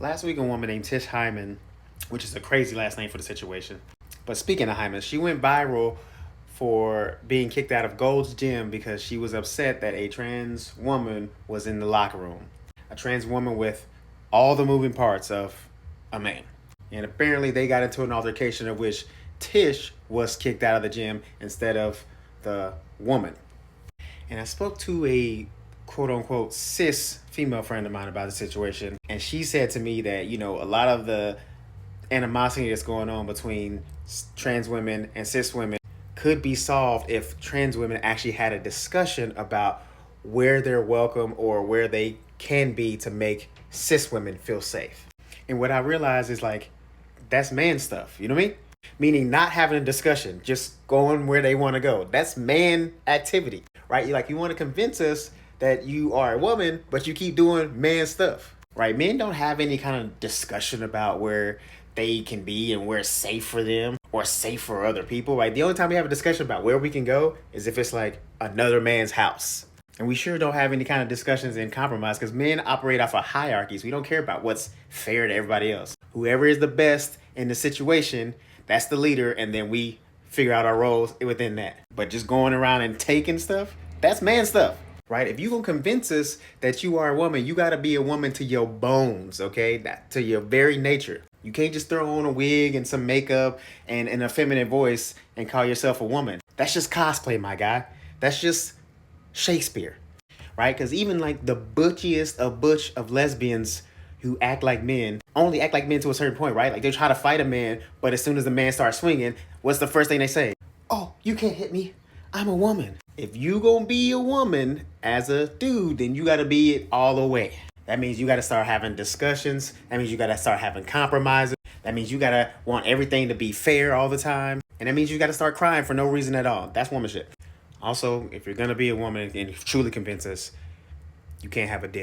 Last week, a woman named Tish Hyman, which is a crazy last name for the situation. But speaking of Hyman, she went viral for being kicked out of Gold's Gym because she was upset that a trans woman was in the locker room. A trans woman with all the moving parts of a man. And apparently they got into an altercation of which Tish was kicked out of the gym instead of the woman. And I spoke to a quote unquote cis female friend of mine about the situation. And she said to me that, a lot of the animosity that's going on between trans women and cis women could be solved if trans women actually had a discussion about where they're welcome or where they can be to make cis women feel safe. And what I realized is that's man stuff, you know what I mean? Meaning not having a discussion, just going where they want to go. That's man activity, right? You want to convince us that you are a woman, but you keep doing man stuff, right? Men don't have any kind of discussion about where they can be and where it's safe for them or safe for other people, right? The only time we have a discussion about where we can go is if it's like another man's house. And we sure don't have any kind of discussions and compromise because men operate off of hierarchies. We don't care about what's fair to everybody else. Whoever is the best in the situation, that's the leader, and then we figure out our roles within that. But just going around and taking stuff, that's man stuff, right? If you gonna convince us that you are a woman, you gotta be a woman to your bones, okay? To your very nature. You can't just throw on a wig and some makeup and an effeminate voice and call yourself a woman. That's just cosplay, my guy. That's just Shakespeare, right? Because even the butchiest of butch of lesbians who act like men only act like men to a certain point, right? They try to fight a man, but as soon as the man starts swinging, what's the first thing they say? Oh, you can't hit me. I'm a woman. If you gonna be a woman as a dude, then you gotta be it all the way. That means you gotta start having discussions. That means you gotta start having compromises. That means you gotta want everything to be fair all the time. And that means you gotta start crying for no reason at all. That's womanship. Also, if you're gonna be a woman and truly convince us, you can't have a dick.